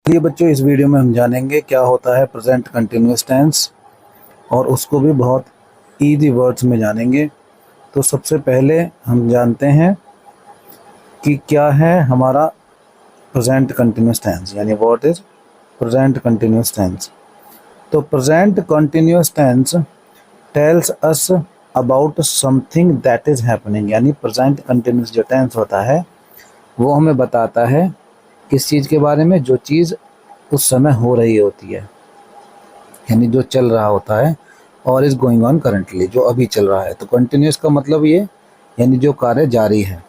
ये बच्चों, इस वीडियो में हम जानेंगे क्या होता है प्रेजेंट कंटिन्यूअस टेंस, और उसको भी बहुत ईजी वर्ड्स में जानेंगे। तो सबसे पहले हम जानते हैं कि क्या है हमारा प्रेजेंट कंटिन्यूअस टेंस, यानी what is present continuous tense. तो present continuous tense tells us about something that is happening, यानी प्रेजेंट कंटिन्यूअस जो टेंस होता है वो हमें बताता है किस चीज़ के बारे में, जो चीज़ उस समय हो रही होती है, यानी जो चल रहा होता है, और इज गोइंग ऑन करंटली, जो अभी चल रहा है। तो कंटिन्यूस का मतलब ये, यानी जो कार्य जारी है।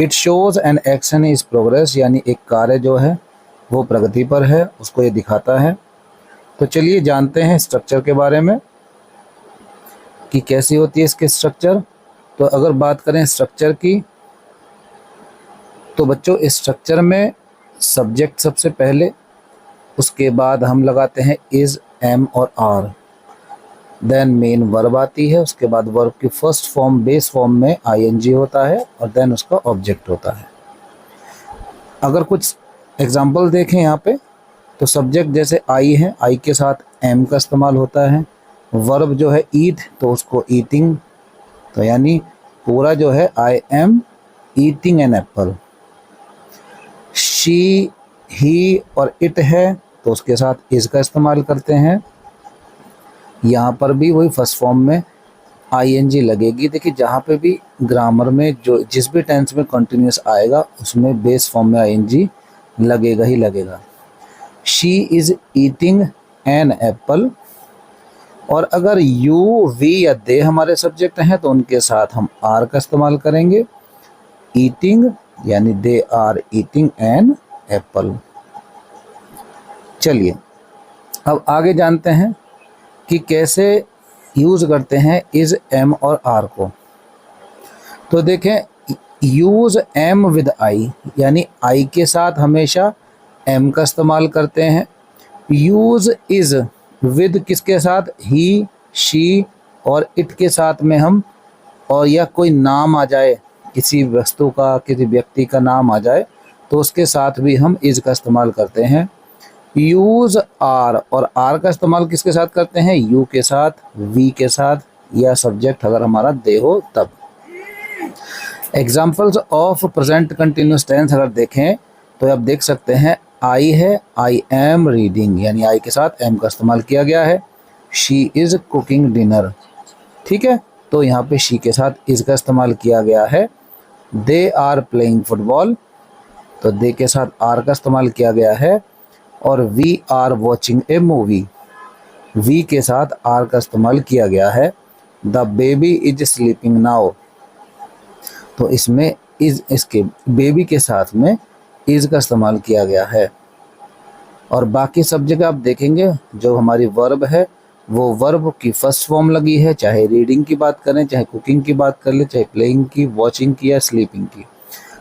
It shows an action is progress, यानी एक कार्य जो है वो प्रगति पर है, उसको ये दिखाता है। तो चलिए जानते हैं स्ट्रक्चर के बारे में कि कैसी होती है इसके स्ट्रक्चर। तो अगर बात करें स्ट्रक्चर की, तो बच्चों इस स्ट्रक्चर में सब्जेक्ट सबसे पहले, उसके बाद हम लगाते हैं इज, एम और आर, देन मेन वर्ब आती है, उसके बाद वर्ब की फर्स्ट फॉर्म बेस फॉर्म में आईएनजी होता है, और देन उसका ऑब्जेक्ट होता है। अगर कुछ एग्जांपल देखें यहाँ पे, तो सब्जेक्ट जैसे आई है, आई के साथ एम का इस्तेमाल होता है। वर्ब जो है ईट, तो उसको ईटिंग, तो यानी पूरा जो है I am eating an apple. She, he और इट है, तो उसके साथ इज का इस्तेमाल करते हैं। यहाँ पर भी वही फर्स्ट फॉर्म में आईएनजी लगेगी। देखिए जहाँ पे भी ग्रामर में जो जिस भी टेंस में कंटिन्यूस आएगा उसमें बेस फॉर्म में आईएनजी लगेगा ही लगेगा। She is eating an Apple, और अगर यू, वी या दे हमारे सब्जेक्ट हैं तो उनके साथ हम आर का इस्तेमाल करेंगे। ईटिंग यानी they are eating an apple. चलिए अब आगे जानते हैं कि कैसे यूज़ करते हैं इज, एम और आर को। तो देखें, यूज़ एम विद आई, यानी आई के साथ हमेशा एम का इस्तेमाल करते हैं। यूज़ इज विद किसके साथ, ही, शी और इट के साथ में हम, और या कोई नाम आ जाए, किसी वस्तु का, किसी व्यक्ति का नाम आ जाए, तो उसके साथ भी हम इज का इस्तेमाल करते हैं। यूज आर, और आर का इस्तेमाल किसके साथ करते हैं, यू के साथ, वी के साथ, या सब्जेक्ट अगर हमारा दे हो तब। Examples of present continuous tense अगर देखें तो आप देख सकते हैं, आई है, आई एम रीडिंग, यानी आई के साथ एम का इस्तेमाल किया गया है। शी इज कुकिंग डिनर, ठीक है, तो यहाँ पे शी के साथ इज का इस्तेमाल किया गया है। दे आर प्लेइंग फुटबॉल, तो दे के साथ आर का इस्तेमाल किया गया है। और we are watching a movie, we के साथ आर का इस्तेमाल किया गया है। The baby is sleeping now, तो इसमें इज, इसके बेबी के साथ में इज का इस्तेमाल किया गया है। और बाकी सब जगह आप देखेंगे जो हमारी वर्ब है वो वर्ब की फर्स्ट फॉर्म लगी है, चाहे रीडिंग की बात करें, चाहे कुकिंग की बात कर ले, चाहे प्लेइंग की, वॉचिंग की या स्लीपिंग की,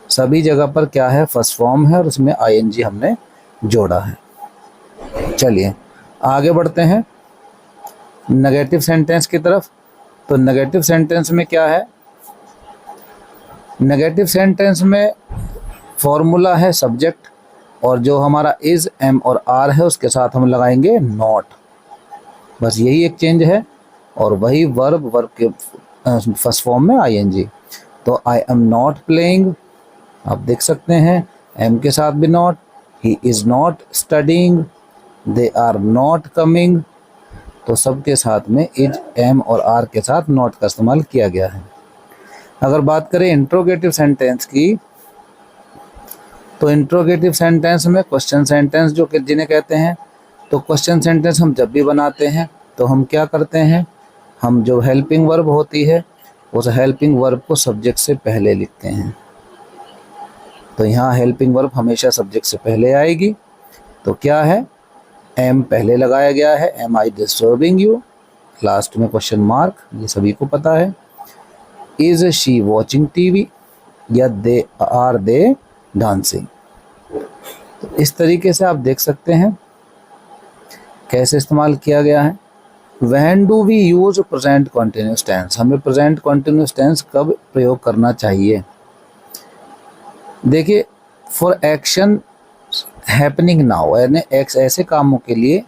सभी जगह पर क्या है, फर्स्ट फॉर्म है और उसमें आईएनजी हमने जोड़ा है। चलिए आगे बढ़ते हैं नेगेटिव सेंटेंस की तरफ। तो नेगेटिव सेंटेंस में क्या है, नेगेटिव सेंटेंस में फॉर्मूला है सब्जेक्ट, और जो हमारा इज, एम और आर है उसके साथ हम लगाएंगे नॉट, बस यही एक चेंज है। और वही वर्ब, वर्ब के फर्स्ट फॉर्म में आईएनजी। तो आई एम नॉट प्लेइंग, आप देख सकते हैं एम के साथ भी not, he is not studying, they are not coming, तो सबके साथ में इज, एम और आर के साथ नॉट का इस्तेमाल किया गया है। अगर बात करें इंट्रोगेटिव सेंटेंस की, तो इंट्रोगेटिव सेंटेंस में क्वेश्चन सेंटेंस जो कि जिन्हें कहते हैं, तो क्वेश्चन सेंटेंस हम जब भी बनाते हैं तो हम क्या करते हैं, हम जो हेल्पिंग वर्ब होती है उस हेल्पिंग वर्ब को सब्जेक्ट से पहले लिखते हैं। तो यहाँ हेल्पिंग वर्ब हमेशा सब्जेक्ट से पहले आएगी। तो क्या है, एम पहले लगाया गया है, am I disturbing you, last में क्वेश्चन मार्क, ये सभी को पता है। इज शी वॉचिंग टीवी, या दे आर दे डांसिंग। तो इस तरीके से आप देख सकते हैं कैसे इस्तेमाल किया गया है। When do we use present continuous tense, हमें प्रेजेंट कंटिन्यूस टेंस कब प्रयोग करना चाहिए। देखिए, फॉर एक्शन हैपनिंग नाउ, यानी ऐसे कामों के लिए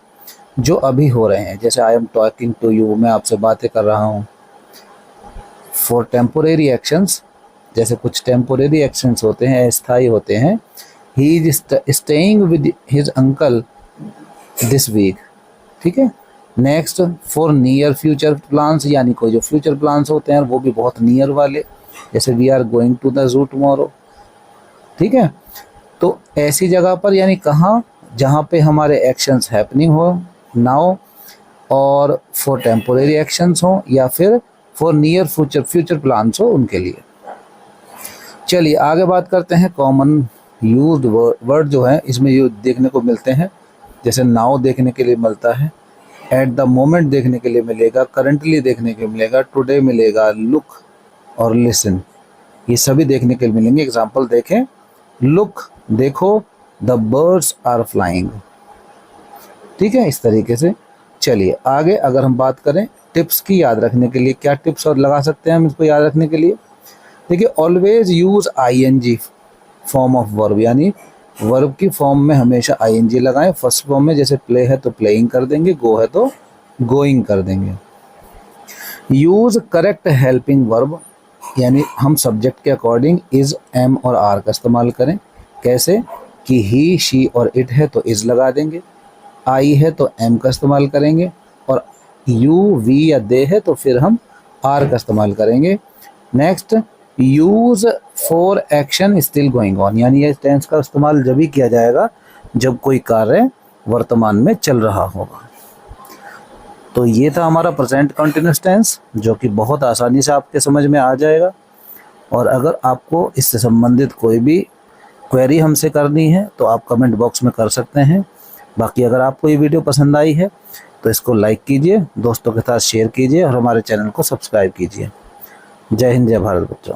जो अभी हो रहे हैं, जैसे I am talking to you, मैं आपसे बातें कर रहा हूँ। फॉर टेम्पोरेरी एक्शंस, जैसे कुछ टेम्पोरेरी एक्शंस होते हैं, अस्थायी होते हैं। He is staying with his uncle this week, ठीक है। Next, for near future plans, यानी कोई जो फ्यूचर प्लान्स होते हैं वो भी बहुत नियर वाले, जैसे we are going to the zoo tomorrow, ठीक है। तो ऐसी जगह पर, यानी कहाँ, जहाँ पे हमारे एक्शंस हैपनिंग हो नाउ, और फॉर टेम्पोरेरी एक्शंस हो, या फिर फॉर नियर फ्यूचर प्लान्स हो, उनके लिए। चलिए आगे बात करते हैं। कॉमन यूज्ड वर्ड जो है इसमें ये देखने को मिलते हैं, जैसे नाउ देखने के लिए मिलता है, एट द मोमेंट देखने के लिए मिलेगा, करंटली देखने के लिए मिलेगा, टुडे मिलेगा, लुक और लिसन, ये सभी देखने के लिए मिलेंगे। एग्जाम्पल देखें, लुक, देखो, द बर्ड्स आर फ्लाइंग, ठीक है, इस तरीके से। चलिए आगे अगर हम बात करें टिप्स की याद रखने के लिए, क्या टिप्स और लगा सकते हैं हम इसको याद रखने के लिए। देखिए, always use ING form of verb, यानी वर्ब की फॉर्म में हमेशा आईएनजी लगाएं। फर्स्ट फॉर्म में जैसे प्ले है तो प्लेइंग कर देंगे, गो है तो गोइंग कर देंगे। यूज करेक्ट हेल्पिंग वर्ब, यानी हम सब्जेक्ट के अकॉर्डिंग इज, एम और आर का इस्तेमाल करें। कैसे कि ही, शी और इट है तो इज लगा देंगे, आई है तो एम का इस्तेमाल करेंगे, और यू, वी या दे है तो फिर हम आर का इस्तेमाल करेंगे। Next, use for action still going on, यानी ये टेंस का इस्तेमाल जब ही किया जाएगा जब कोई कार्य वर्तमान में चल रहा होगा। तो ये था हमारा प्रेजेंट कंटिन्यूअस टेंस, जो कि बहुत आसानी से आपके समझ में आ जाएगा। और अगर आपको इससे संबंधित कोई भी क्वेरी हमसे करनी है तो आप कमेंट बॉक्स में कर सकते हैं। बाकी अगर आपको ये वीडियो पसंद आई है तो इसको लाइक कीजिए, दोस्तों के साथ शेयर कीजिए और हमारे चैनल को सब्सक्राइब कीजिए। जय हिंद, जय भारत बच्चों।